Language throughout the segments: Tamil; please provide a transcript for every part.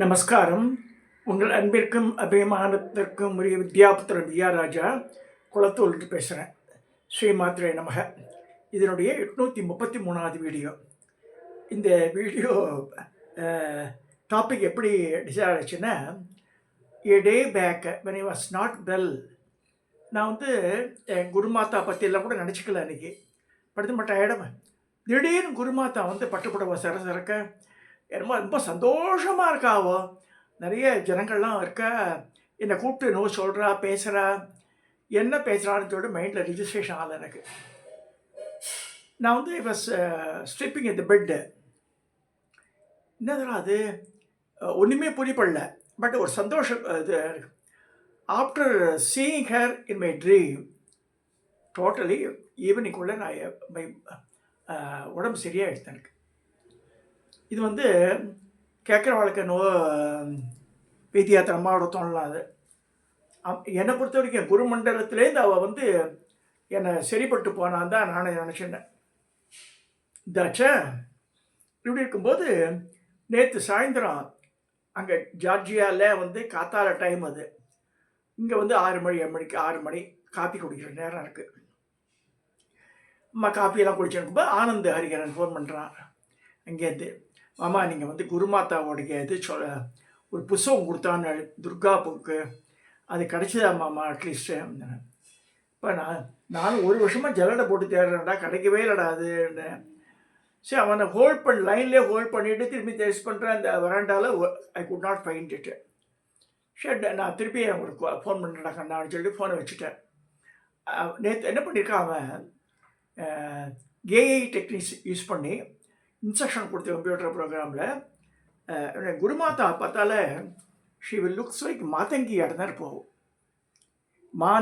நமஸ்காரம். உங்கள் அன்பிற்கும் அபிமானத்திற்கும் உரிய வித்யாபுத்திரன் வித்யாராஜா குளத்தூர்லேருந்து பேசுகிறேன். ஸ்ரீ மாத்ரே நமக. இதனுடைய 833வது வீடியோ. இந்த வீடியோ டாபிக் எப்படி டிசைட் ஆச்சுன்னா, ஏ டே back when I was not well, நான் என் குருமாதா பற்றியெல்லாம் கூட நினச்சிக்கல. அன்றைக்கி படுத்து மட்டும் ஆகிடும். திடீர்னு குருமாதா பட்டுப்புடவை சரசரக்க என்னமோ ரொம்ப சந்தோஷமாக இருக்காவோ. நிறைய ஜனங்கள்லாம் இருக்கா. என்னை கூப்பிட்டு நோ சொல்கிறா, பேசுகிறா. என்ன பேசுகிறான்னு சொல்லிட்டு மைண்டில் ரிஜிஸ்ட்ரேஷன் ஆகலை எனக்கு. நான் was sleeping in the bed. என்னதுடா அது, ஒன்றுமே புரியப்படல. பட் ஒரு சந்தோஷம் இது. After seeing her in my dream, totally ஈவினிங்குள்ளே நான் உடம்பு சரியாகிடுது எனக்கு. இது கேட்குற வாழ்க்கை வீதியாத்திர அம்மாவோட தோணலாம். அது என்னை பொறுத்த வரைக்கும் குருமண்டலத்திலேருந்து அவள் என்னை சரிப்பட்டு போனான் தான் நானே நினச்சிட்டேன். இதாச்சா இப்படி இருக்கும்போது நேற்று சாயந்தரம் அங்கே ஜார்ஜியாவில் காத்தால டைம். அது இங்கே 6 மணி 7 மணிக்கு 6 மணி காப்பி குடிக்கிற நேரம் இருக்குது. அம்மா காப்பியெல்லாம் குடிச்சிருக்கும்போது ஆனந்த் ஹரிகரன் ஃபோன் பண்ணுறான் அங்கேருந்து. மாமா, நீங்கள் குருமாதாவோடைய இது ஒரு புஸ்தகம் கொடுத்தான்னு துர்கா புக்கு, அது கிடச்சிதா மாமா அட்லீஸ்ட்டு. இப்போ நானும் ஒரு வருஷமாக ஜல்லடை போட்டு தேடுறேன்டா, கிடைக்கவே இல்லைடா அதுன்னு. சரி, அவனை லைன்லேயே ஹோல்ட் பண்ணிவிட்டு திரும்பி டெஸ்ட் பண்ணுறேன். அந்த வராண்டாவில் I could not find it. சரி, நான் திருப்பி அவங்களுக்கு ஃபோன் பண்ணுறேன்டா கண்ணான்னு சொல்லிட்டு ஃபோனை வச்சுட்டேன். நேற்று என்ன பண்ணியிருக்கான் அவன், ஏஐ டெக்னிக்ஸ் யூஸ் பண்ணி இன்ஸ்ட்ரக்ஷன் கொடுத்த கம்ப்யூட்டர் ப்ரோக்ராமில் குருமாதா பார்த்தாலே she will looks like Matangi இடம்தான் போகும்.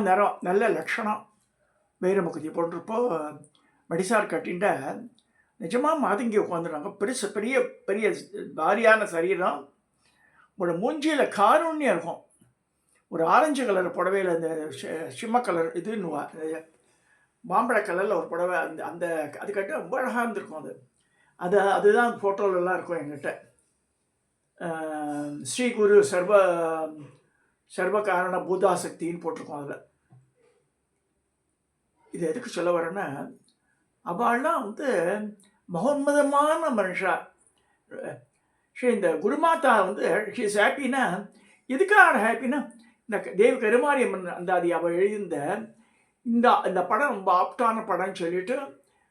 நிறம் நல்ல லட்சணம், வைரமுகத்தி போட்டிருப்போ மடிசார் கட்டின்ட நிஜமாக மாதங்கி உட்காந்துருவாங்க. பெரிய பெரிய பாரியான சரீரம். உங்களோட மூஞ்சியில் காரூண்யம் இருக்கும். ஒரு ஆரஞ்சு கலர் புடவையில் இந்த சிம்ம கலர் இதுன்னுவா, மாம்பழ கலரில் ஒரு புடவை, அந்த அது கட்டு ரொம்ப அழகாக இருந்திருக்கும். அதுதான் ஃபோட்டோலெல்லாம் இருக்கும் என்கிட்ட. ஸ்ரீ குரு சர்வ காரண பூதாசக்தின்னு போட்டிருக்கோம் அதில். இது எதுக்கு சொல்ல வரேன்னா, அவள்லாம் மகோன்மதமான மனுஷா. இந்த குருமாதா ஷீ இஸ் ஹாப்பின்னா, எதுக்காக ஹாப்பின்னா, இந்த தேவி கருமாரியம்மன் அந்தாதி அவள் எழுதியிருந்த இந்த படம் ரொம்ப ஆப்டான படம்னு சொல்லிட்டு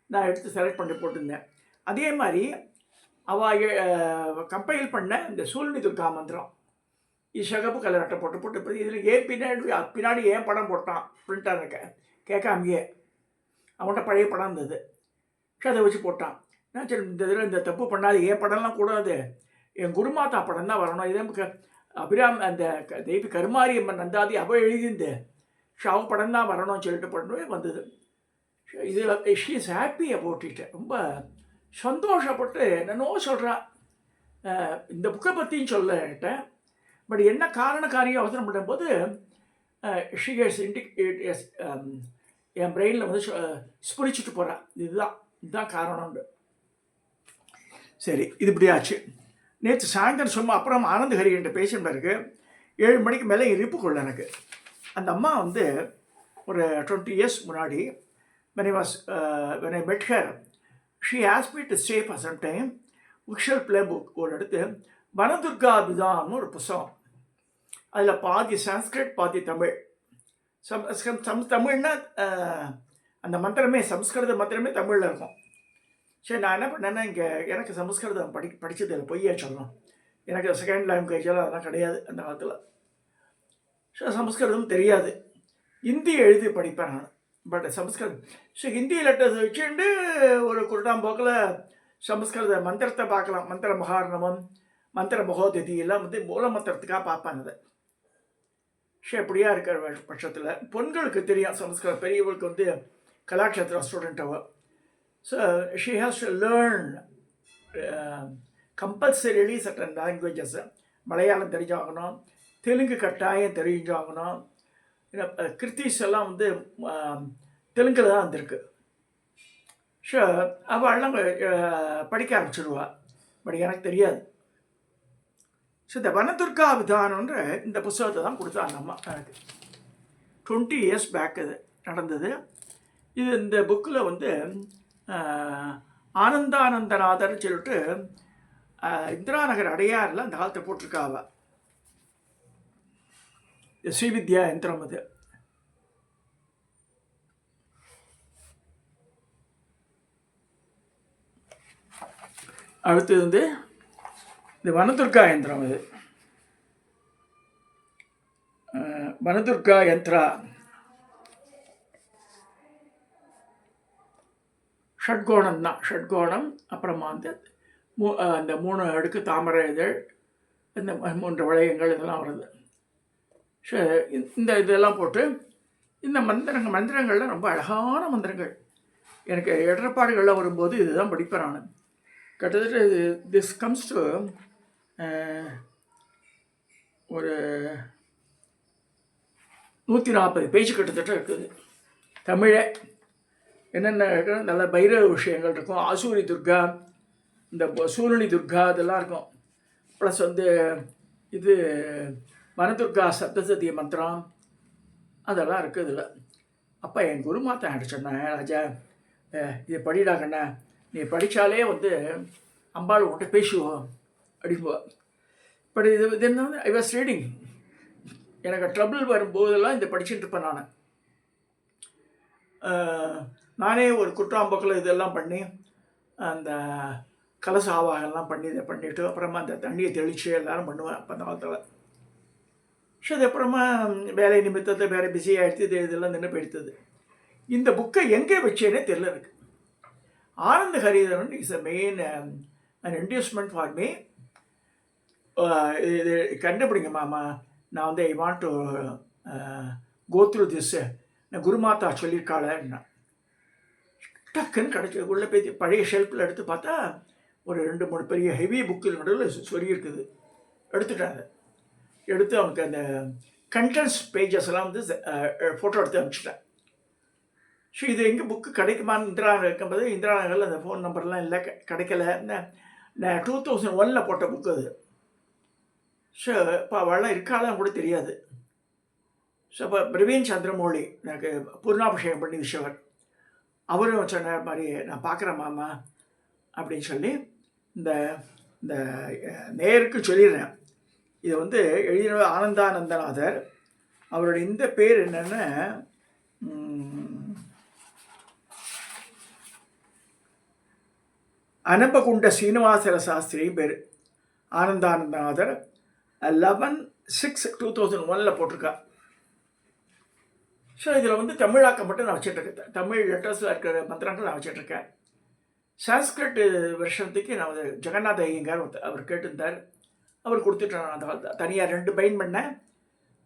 நான் எடுத்து செலக்ட் பண்ணி போட்டிருந்தேன். அதே மாதிரி அவள் கம்பைல் பண்ண இந்த சூழ்நி துர்கா மந்திரம், சிகப்பு கலர் அட்டை போட்டு இதில் ஏன் பின்னாடி ஏன் படம் போட்டான் பிரிண்டாக இருக்க கேட்காமையே. அவன்கிட்ட பழைய படம் இருந்தது, அதை வச்சு போட்டான். நான் சரி, இந்த இதில் இந்த தப்பு பண்ணாது, ஏன் படம்லாம் கூடாது, என் குருமாதா படம் தான் வரணும். இதே அந்த தெய்வ கருமாரியம்மன் நந்தாதி அவள் எழுதிந்து அவள் படம் தான் வரணும்னு சொல்லிட்டு பண்ணவே வந்தது. இதில் she is happy about it. ரொம்ப சந்தோஷப்பட்டு என்னன்னோ சொல்கிறா. இந்த புக்கை பற்றியும் சொல்லிட்டேன். பட் என்ன காரியம் அவசரம் பண்ணும்போது ஷீ ஹஸ் என் பிரெயினில் ஸ்புரிச்சுட்டு போகிறான். இதுதான் காரணம்னு. சரி, இது இப்படி ஆச்சு. நேற்று சாயந்தரம் சும்மா அப்புறம் ஆனந்த் ஹரிகிட்ட பேசின பிறகு 7 மணிக்கு மேலே இருப்பு கொள்ள எனக்கு. அந்த அம்மா ஒரு 20 years முன்னாடி when I met her, she asked me to stay for some time. Vishal play book ஒரு எடுத்து வனதுர்கா அபிதான்னு ஒரு புஸ்தகம். அதில் பாதி சான்ஸ்கிரிட் பாதி தமிழ். தமிழ்னா அந்த மந்திரமே சம்ஸ்கிருத மந்திரமே தமிழில் இருக்கும். சரி, நான் என்ன பண்ணேன்னா, இங்கே எனக்கு சம்ஸ்கிருதம் படித்தது இல்லை, பொய்யா சொல்லணும். எனக்கு செகண்ட் லாங்குவேஜெல்லாம் அதெல்லாம் கிடையாது அந்த காலத்தில். ஸோ சம்ஸ்கிருதம் தெரியாது. ஹிந்தி எழுதி படிப்பேன் நான், பட் சம்ஸ்கிருதம். ஸோ ஹிந்தி லெட்டர்ஸ் வச்சுட்டு ஒரு குருட்டாம்போக்கில் சம்ஸ்கிருத மந்திரத்தை பார்க்கலாம். மந்திர மகாரணமம், மந்திர மகோததி எல்லாம் மூல மந்திரத்துக்காக பார்ப்பாங்க அதை. ஸோ எப்படியா இருக்கிற பட்சத்தில் பொண்களுக்கு தெரியும் சம்ஸ்கிருதம், பெரியவர்களுக்கு கலாட்சேத்திர ஸ்டூடெண்ட் அவள். So she has to learn compulsorily certain languages. Malayalam தெரிஞ்சாகணும், தெலுங்கு கட்டாயம் தெரிஞ்சாகணும். கிருத்திஸ் எல்லாம் தெலுங்கில் தான் வந்திருக்கு. ஸோ அவள்லாம் படிக்க ஆரம்பிச்சிடுவா. பட் எனக்கு தெரியாது. ஸோ இந்த வனதுர்கா விதானன்ற இந்த புஸ்தகத்தை தான் கொடுத்தாங்க அம்மா எனக்கு. 20 இயர்ஸ் பேக் இது நடந்தது. இது இந்த புக்கில் வந்து ஆனந்தானந்தநாதர்னு சொல்லிட்டு இந்திரா நகர் அடையாறில் அந்த காலத்தில் போட்டிருக்காவ. ஸ்ரீவித்யா யந்திரம் அது. அடுத்தது வந்து இந்த வனதுர்கா யந்திரம் இது. வனதுர்கா யந்திரா ஷட்கோணம் தான். ஷட்கோணம், அப்புறமா வந்து அந்த 3 அடுக்கு தாமரை இதழ், இந்த 3 வளையங்கள் இதெல்லாம் வருது. இந்த இதெல்லாம் போட்டு இந்த மந்திரங்கள்லாம் ரொம்ப அழகான மந்திரங்கள். எனக்கு இடர்பாடுகளில் வரும்போது இதுதான் படிப்பேன் நான். கிட்டத்தட்ட திஸ் கம்ஸ் டு ஒரு 140 பேஜ் கிட்டத்தட்ட இருக்குது தமிழே. என்னென்ன நல்ல பைரவ விஷயங்கள் இருக்கும். ஆசூரி துர்கா, இந்த சூரணி துர்கா இதெல்லாம் இருக்கும். ப்ளஸ் வந்து இது வனதுர்கா சப்தசதிய மந்திரம் அதெல்லாம் இருக்குது இதில். அப்போ என் குருமாத்தா என்கிட்ட சொன்னேன், ராஜா இதை படிடா கண்ணா, நீ படித்தாலே வந்து அம்பாள் உன்கிட்ட பேசுவோம் அப்படின்போ. பட் இது என்ன, ஐ வாஸ் ரீடிங். எனக்கு ட்ரபிள் வரும்போதெல்லாம் இதை படிச்சுட்டு இருப்பேன் நான். நானே ஒரு குற்றாம்பக்கில் இதெல்லாம் பண்ணி அந்த கலச ஆவாகெல்லாம் பண்ணி இதை பண்ணிவிட்டு அப்புறமா அந்த தண்ணியை தெளித்து எல்லோரும் பண்ணுவேன் அப்போ அந்த காலத்தில். ஸோ அது அப்புறமா வேலை நிமித்தத்தை வேறு பிஸி ஆகிடுத்து, இதெல்லாம் நின்று போயிடுத்தது. இந்த புக்கை எங்கே வச்சேனே தெரியல எனக்கு. Anand Haridharan is a main an inducement for me. இது கண்டுபிடிங்க மாமா, நான் வந்து I want to go through this, நான் குருமாத்தா சொல்லியிருக்காளேன்னா டக்குன்னு கிடைச்சது. உள்ளே போய் பழைய ஷெல்ஃபில் எடுத்து பார்த்தா ஒரு 2-3 பெரிய ஹெவி புக்கில் நடுவில் சொருகியிருக்குது. எடுத்துட்டாங்க. எடுத்து அவனுக்கு அந்த கண்டென்ட்ஸ் பேஜஸ் எல்லாம் வந்து ஃபோட்டோ எடுத்து அனுப்பிச்சிட்டேன். ஸோ இது எங்கே புக்கு கிடைக்குமான்னு இந்திரா நகர் இருக்கும்போது, இந்திரா நகரில் அந்த ஃபோன் நம்பர்லாம் இல்லை, கிடைக்கல. நான் 2001 போட்ட புக்கு அது. ஸோ இப்போ அவள்லாம் இருக்காதான் கூட தெரியாது. ஸோ இப்போ பிரவீன் சந்திரமௌழி எனக்கு பூர்ணாபிஷேகம் பண்ணி விஷயவர் அவரும் சொன்ன மாதிரி, நான் பார்க்குறேன் மாமா அப்படின்னு சொல்லி இந்த இந்த நேருக்கு சொல்லிடுறேன். இதை வந்து எழுதின ஆனந்தானந்தநாதர். அவருடைய இந்த பேர் என்னென்னா அனபகுண்ட சீனிவாசர சாஸ்திரி பேர். ஆனந்தானந்தநாதர் 11/6/2001 போட்டிருக்கா. ஸோ இதில் வந்து தமிழாக்கம் மட்டும் நான் வச்சிட்ருக்கேன். தமிழ் லெட்டர்ஸில் இருக்கிற மந்திரங்கள் நான் வச்சிட்ருக்கேன். சான்ஸ்கிரிட் வருஷத்துக்கு நான் வந்து ஜெகநாத ஐயங்கார் அவர் கேட்டிருந்தார், அவர் கொடுத்துட்டேன். நான் அந்த தனியாக 2 பைண்ட் பண்ணேன்.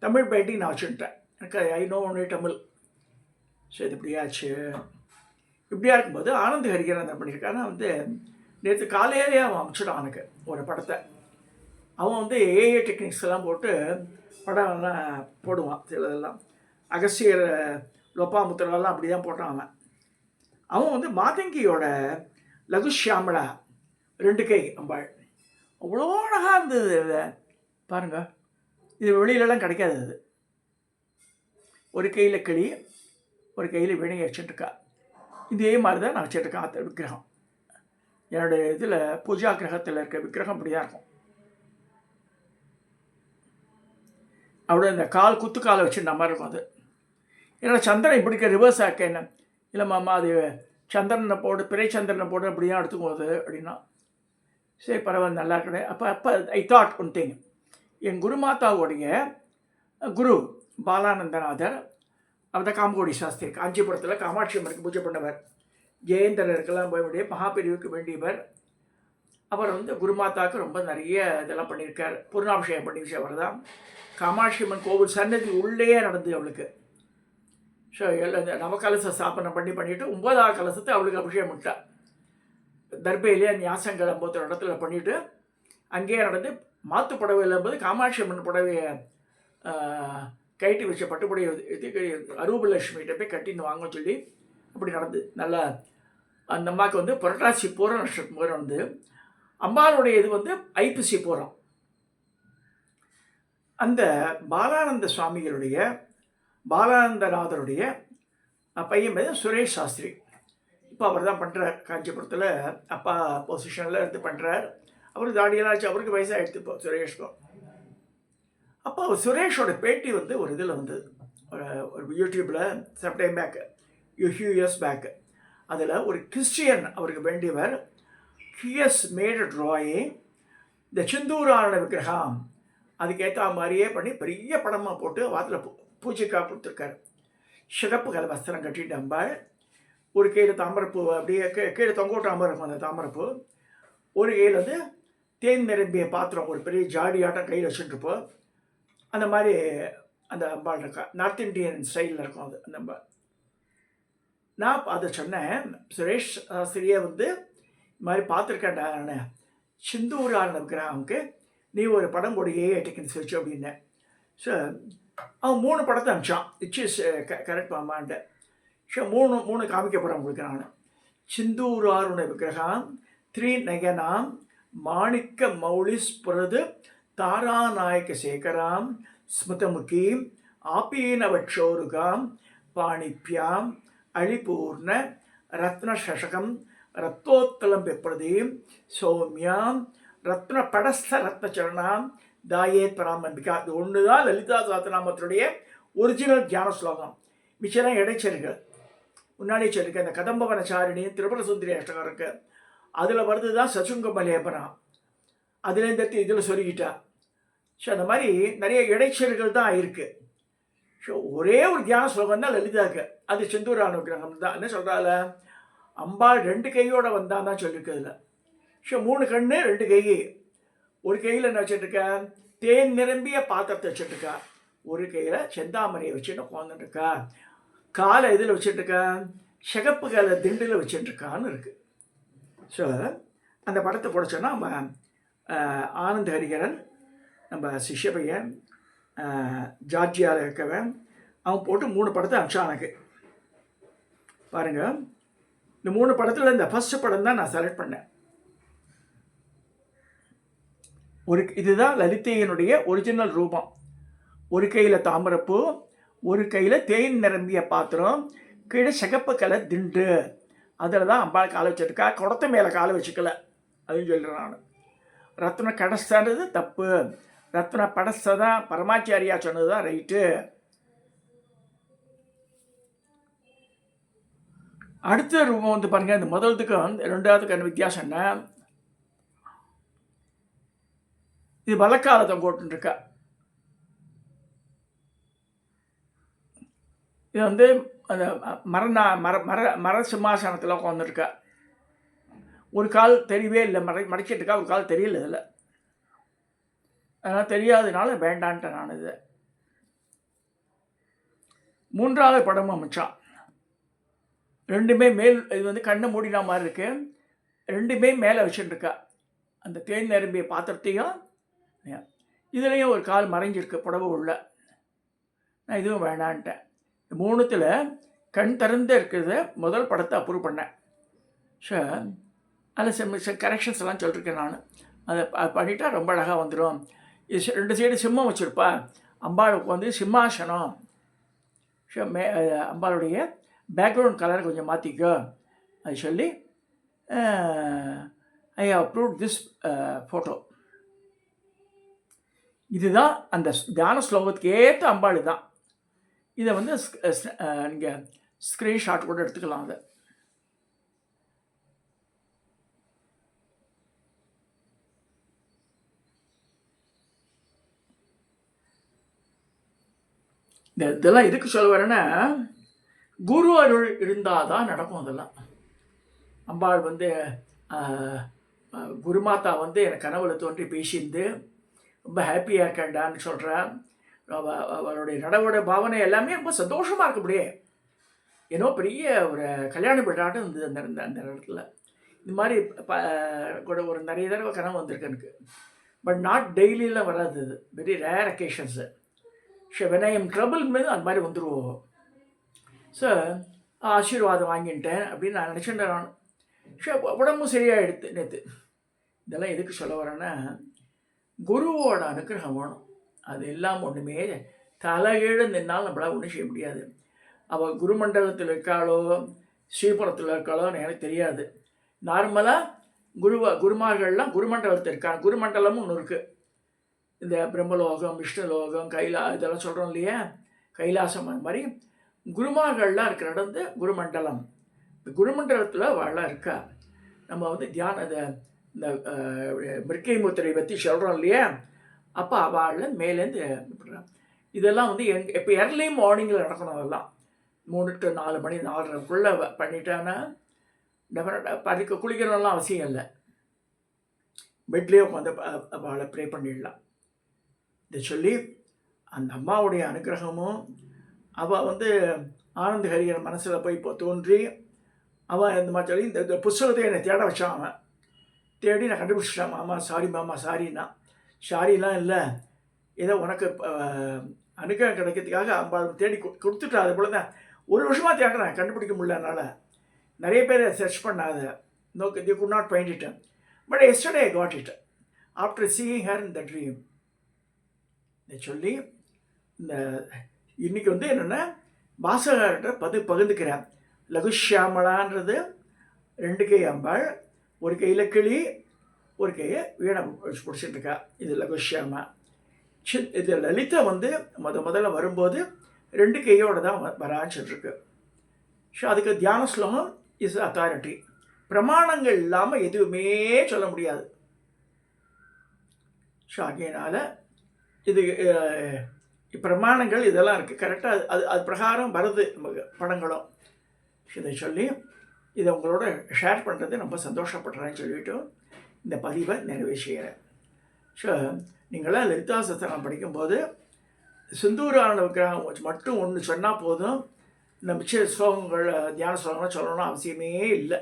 தமிழ் பைண்டிங் நான் வச்சுட்டேன். எனக்கு I know only Tamil. So இது இப்படியாச்சு. இப்படியா இருக்கும்போது ஆனந்த ஹரிகரன் பண்ணியிருக்கான். வந்து நேற்று காலையிலேயே அவன் அனுப்பிச்சிட்டான் எனக்கு ஒரு படத்தை. அவன் வந்து ஏஏ டெக்னிக்ஸ் எல்லாம் போட்டு படம்லாம் போடுவான். சிலதெல்லாம் அகஸ்தியர் லோப்பாமுத்திரெல்லாம் அப்படி தான் போட்டான் அவன். அவன் வந்து மாதங்கியோட லகுஷியாமலா 2 கை அம்பாள் அவ்வளோ அழகாக இருந்தது. பாருங்கள், இது வெளியிலலாம் கிடைக்காது. அது ஒரு கையில் கிளி, ஒரு கையில் வினையை வச்சுட்டுருக்கா. இதே மாதிரி தான் நான் வச்சுருக்கேன். அந்த விக்கிரகம் என்னுடைய இதில் பூஜா கிரகத்தில் இருக்க விக்கிரகம் அப்படி தான் இருக்கும். அவரோட இந்த குத்து காலை வச்சுருந்த மாதிரி இருக்கும். அது என்னோட சந்திரன் இப்படிக்க ரிவர்ஸ் ஆக்க என்ன இல்லை மாமா, அது சந்திரனை போடு, பிறை சந்திரனை போடு அப்படி தான் எடுத்துக்குவோது அப்படின்னா. சரி பரவாயில்ல, நல்லா கிடையாது. அப்போ ஐ தாட் ஒன் திங். என் குருமாதாவுடைய குரு பாலானந்தநாதர், அவர் தான் காமகோடி சாஸ்திரி, காஞ்சிபுரத்தில் காமாட்சி அம்மனுக்கு பூஜை பண்ணவர், ஜெயேந்திரருக்கெல்லாம் போய் வேண்டிய மகாபிரிவுக்கு வேண்டியவர். அவர் வந்து குருமாதாவுக்கு ரொம்ப நிறைய இதெல்லாம் பண்ணியிருக்கார். பூர்ணாபிஷேகம் பண்ணி விஷயம் தான். காமாட்சி அம்மன் கோவில் சன்னதி உள்ளே நடந்து அவளுக்கு. ஸோ இந்த நவகலச ஸ்தாபனம் பண்ணிவிட்டு 9ஆவது கலசத்தை அவளுக்கு அபிஷேகம் பண்ணிட்டாள். தர்பையிலே ஞாசங்கள் 50 இடத்துல பண்ணிவிட்டு அங்கேயே நடந்து மாத்து புடவை இல்லாமல் காமாட்சி அம்மன் புடவையை கைட்டி வச்ச பட்டுப்புடைய அரூபலட்சுமிகிட்ட போய் கட்டின்னு வாங்க சொல்லி அப்படி நடந்து நல்லா. அந்த அம்மாவுக்கு வந்து புரட்டாசி பூர நட்சத்திரம் வந்து அம்பாளுடைய இது வந்து ஐப்பசி பூரம். அந்த பாலானந்த சுவாமிகளுடைய பாலானந்தநாதருடைய பையன் பேர் சுரேஷ் சாஸ்திரி. இப்போ அவர் தான் பண்ணுறார் காஞ்சிபுரத்தில். அப்பா பொசிஷனில் எடுத்து பண்ணுறார். அவருக்கு தாடியெல்லாம் ஆச்சு, அவருக்கு வயசாகிடுது இப்போ சுரேஷ்க்கும். அப்போ சுரேஷோட பேட்டி வந்து ஒரு இதில் வந்தது, ஒரு யூடியூப்பில் sometime back, few years back. அதில் ஒரு கிறிஸ்டியன் அவருக்கு வேண்டியவர், he has made a drawing இந்த சிந்தூராரண விக்கிரகம், அதுக்கேற்ற மாதிரியே பண்ணி பெரிய படமாக போட்டு வாத்தில் பூஜைக்காக கொடுத்துருக்காரு. சிகப்பு கலர் வஸ்திரம் கட்டிட்டு அம்பாள், ஒரு கையில் தாமரைப்பூ அப்படியே கீழே தொங்கோட்ட அம்பரம், அந்த தாமரைப்பூ ஒரு கையில் வந்து தேன் நிரம்பிய பாத்திரம் ஒரு பெரிய ஜாடியாட்டம் கையில் வச்சுட்டுருப்போம். அந்த மாதிரி அந்த அம்பாள் இருக்கா, நார்த் இண்டியன் ஸ்டைலில் இருக்கும் அது அந்த அம்பாள். நான் அதை சொன்னேன், சுரேஷ் ஆசிரியை வந்து இது மாதிரி பார்த்துருக்கேன்டா நான் சிந்தூராரண விக்கிரகம்க்கு நீ ஒரு படம் போடியே டெக்னிக்ஸ் வச்சு அப்படின்னேன். ஸோ அவன் 3 படத்தை அனுப்பிச்சான், இட்ஸ் இஸ் கரெக்ட் மாமான்ட்டு. ஸோ மூணு காமிக்க போகிறேன் உங்களுக்கு நான். சிந்தூராருண விக்கிரகம், த்ரிநயனாம், மாணிக்க மௌலிஸ்புரது தாராநாயக சேகராம், ஸ்மிருதமுகீம், ஆபீனவட்சோருகாம், பாணிப்யாம், அழிபூர்ண ரத்னசகம், ரத்தோத்தலம் பெப்ரதீம், சௌமியாம், ரத்ன படஸ்த ரத்னச்சரணாம், தாயேத் பராமம்பிகா. இது ஒன்று தான் லலிதா சஹஸ்ரநாமத்தினுடைய ஒரிஜினல் தியான ஸ்லோகம். மிச்சம் இடைச்செருகள் முன்னாடியே சொல்லியிருக்கேன். இந்த கதம்பவனச்சாரிணி திரிபுர சுந்தரி அஷ்டகம் இருக்கு, அதில் வருது தான் சசுங்க லேபனா, அதுலேருந்து இதில் சொல்லிக்கிட்டா. ஸோ அந்த மாதிரி நிறைய இடைச்செருகள் தான் இருக்குது. ஸோ ஒரே ஒரு தியான ஸ்லோகம் தான் லலிதாக்கு, அது சிந்தூரான விக்கிரகம் தான். என்ன சொல்கிறாள், அம்பாள் 2 கையோடு வந்தான் தான் சொல்லியிருக்கிறதுல. ஸோ 3 கண்ணு 2 கை, ஒரு கையில் என்ன வச்சுட்டுருக்கா, தேன் நிரம்பிய பாத்திரத்தை வச்சுட்டுருக்கா, ஒரு கையில் செந்தாமரையை வச்சுட்டு உட்காந்துட்டுருக்கா, காலை இதில் வச்சுட்டுருக்கா, சிகப்பு காலை திண்டில் வச்சுட்டுருக்கான்னு இருக்குது. ஸோ அந்த படத்தை பிடிச்சோன்னா நம்ம ஆனந்த் ஹரிகரன், நம்ம சிஷ்ய பையன் ஜார்ஜியாவில் இருக்கவன், அவன் போட்டு 3 படத்தை அனுப்பிச்சான் எனக்கு. பாருங்கள், இந்த 3 படத்தில் இந்த ஃபஸ்ட்டு படம் தான் நான் செலக்ட் பண்ணேன். இதுதான் லலிதையினுடைய ஒரிஜினல் ரூபம். ஒரு கையில் தாமரைப்பூ, ஒரு கையில் தேன் நிரம்பிய பாத்திரம், கீழே சிகப்பு கலர் திண்டு, அதில் தான் அம்பாள் காலை வச்சுருக்கா, குடத்தை மேலே காலை வச்சுக்கல அப்படின்னு சொல்கிறேன் நான். ரத்ன கடஸ்தானது தப்பு, ரத்ன படஸ்தை தான் பரமாச்சாரியா சொன்னது தான் ரைட்டு. அடுத்த ரூபம் வந்து பாருங்கள், இந்த முதலத்துக்கும் 2வதுக்கான வித்தியாசம் என்ன, இது வழக்காலத்தை போட்டுருக்கா. இது வந்து அந்த மர சிம்மாசனத்தில் உட்காந்துருக்கா. ஒரு கால் தெரியவே இல்லை, மறைச்சிட்டு இருக்கா, ஒரு கால் தெரியல இதில். அதனால் தெரியாததுனால வேண்டான்ட்டேன் நான். இது 3வது படமும் அமைச்சான். 2மே மேல், இது வந்து கண்ணை மூடினா மாதிரி இருக்கு, 2மே மேலே வச்சுட்டுருக்கா. அந்த தேன் நிரம்பிய பாத்திரத்தையும் இதுலேயும் ஒரு கால் மறைஞ்சிருக்கு புடவை உள்ள. நான் இதுவும் வேணான்ட்டேன். 3த்தில் கண் திறந்து இருக்கிறத முதல் படத்தை அப்ரூவ் பண்ணேன். ஸோ அதில் கரெக்ஷன்ஸ் எல்லாம் சொல்லியிருக்கேன் நான். அதை பண்ணிட்டா ரொம்ப அழகாக வந்துடும். இது 2 சைடு சிம்மம் வச்சுருப்பா, அம்பாளுக்கு வந்து சிம்மாசனம். ஸோ அம்பாளுடைய பேக்ரவுண்ட் கலரை கொஞ்சம் மாற்றிக்கோ அது சொல்லி ஐ அப்ரூவ் திஸ் ஃபோட்டோ. இதுதான் அந்த தியான ஸ்லோகத்துக்கு ஏற்ற அம்பாள் தான். இதை வந்து நீங்கள் ஸ்க்ரீன்ஷாட் கூட எடுத்துக்கலாம். அதை இதெல்லாம் எதுக்கு சொல்ல வரேன்னா, குரு அருள் இருந்தால் தான் நடக்கும். அதெல்லாம் அம்பாள் வந்து குருமாதா வந்து எனக்கு கனவுல தோன்றி பேசியிருந்து ரொம்ப ஹாப்பியாக இருக்கேன்டான்னு சொல்கிறேன். அவளுடைய நடவோட பாவனை எல்லாமே ரொம்ப சந்தோஷமாக இருக்கு. அப்படியே ஏன்னோ பெரிய ஒரு கல்யாண பெட்டாட்டம் இருந்தது அந்த அந்த இடத்துல. இந்த மாதிரி கூட ஒரு நிறைய தடவை கனவு வந்திருக்கு எனக்கு. பட் நாட் டெய்லியெலாம் வராது, அது very rare occasions. So when I am trouble மீது அந்த மாதிரி வந்துடுவோம். ஸோ ஆசீர்வாதம் வாங்கிட்டேன் அப்படின்னு நான் நினச்சிட்டேன் நான். ஸோ உடம்பும் சரியாக நேற்று. இதெல்லாம் எதுக்கு சொல்ல வரேன்னா, குருவோட அனுகிரகம் வேணும். அது இல்லாமல் ஒன்றுமே தலைகீழ நின்னால் நம்மளால் ஒன்றும் செய்ய முடியாது. அவள் குருமண்டலத்தில் இருக்காளோ ஸ்ரீபுரத்தில் இருக்காளோன்னு எனக்கு தெரியாது. நார்மலாக குருமார்கள்லாம் குருமண்டலத்தில் இருக்காங்க. குருமண்டலமும் ஒன்று இருக்குது. இந்த பிரம்மலோகம், விஷ்ணுலோகம், இதெல்லாம் சொல்கிறோம் இல்லையா, கைலாசம். அது மாதிரி குருமார்கள்லாம் இருக்கிற இடம் வந்து குருமண்டலம். இந்த குருமண்டலத்தில் வாழலாம் இருக்கா. நம்ம வந்து இந்த மிருக்கை முத்திரை பற்றி சொல்கிறோம் இல்லையா, அப்போ அவளில் மேலேருந்து இதெல்லாம் வந்து இப்போ எர்லி மார்னிங்கில் நடக்கணும். அதெல்லாம் 3 to 4 மணி 4:30க்குள்ளே பண்ணிட்டான்னா டெஃபினட்டாக அதுக்கு குளிக்கணும்லாம் அவசியம் இல்லை. பெட்லேயே உட்காந்து அவளை ப்ரே பண்ணிடலாம். இதை சொல்லி அந்த அம்மாவுடைய அனுகிரகமும் அவள் வந்து ஆனந்த ஹரியர் மனசில் போய் இப்போ தோன்றி அவன் இந்த மாதிரி சொல்லி இந்த புஸ்தகத்தை என்னை தேட வச்சான். அவன் தேடி நான் கண்டுபிடிச்சிட்டான். மாமா சாரின்னா சாரிலாம் இல்லை, ஏதோ உனக்கு அனுகிரகம் கிடைக்கிறதுக்காக அவள் தேடி கொடுத்துட்டா. அது போல தான் 1 வருஷமாக தேடுறேன், கண்டுபிடிக்க முடியலனால. நிறைய பேர் சர்ச் பண்ணாத they could not find it. But yesterday I got it after seeing her in the dream. இதை சொல்லி இந்த இன்னைக்கு வந்து என்னென்னா வாசகர்கிட்ட பகிர்ந்துக்கிறேன். லகுஷியாமலான்றது 2 கை அம்பாள், ஒரு கையில் கிளி, ஒரு கையை வீணை பிடிச்சிட்டுருக்கா. இது லகுஷியாமா. இது லலிதா வந்து முதல்ல வரும்போது 2 கையோடு தான் வரான்னு சொல்லிருக்கு. ஸோ அதுக்கு தியான ஸ்லோகம் இஸ் அத்தாரிட்டி. பிரமாணங்கள் இல்லாமல் எதுவுமே சொல்ல முடியாது. ஸோ அதனால் இது பிரமாணங்கள் இதெல்லாம் இருக்குது கரெக்டாக. அது பிரகாரம் வருது நமக்கு படங்களும். இதை சொல்லி இதை உங்களோட ஷேர் பண்ணுறது ரொம்ப சந்தோஷப்படுறேன்னு சொல்லிவிட்டு இந்த பதிவை நிறைவு செய்கிறேன். ஸோ நீங்களாம் லலிதா சஸ்திரம் படிக்கும்போது சிந்தூரான மட்டும் ஒன்று சொன்னால் போதும். இந்த மிச்ச ஸ்லோகங்கள் தியான ஸ்லோகம்லாம் சொல்லணும்னு அவசியமே இல்லை.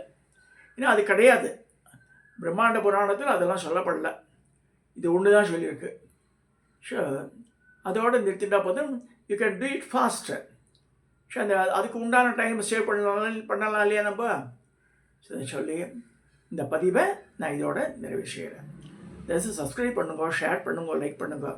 ஏன்னா அது கிடையாது. பிரம்மாண்ட புராணத்தில் அதெல்லாம் சொல்லப்படல. இது ஒன்று தான் சொல்லியிருக்கு. ஸோ அதோடு நிறுத்திட்டா போதும். You can do it faster. So அதுக்கு உண்டான டைம் சேவ் பண்ணலாம் இல்லையா நம்ம. சொல்லி இந்த பதிவை நான் இதோட நிறைவு செய்கிறேன். தயவுசெய்து சப்ஸ்கிரைப் பண்ணுங்க, ஷேர் பண்ணுங்க, லைக் பண்ணுங்க.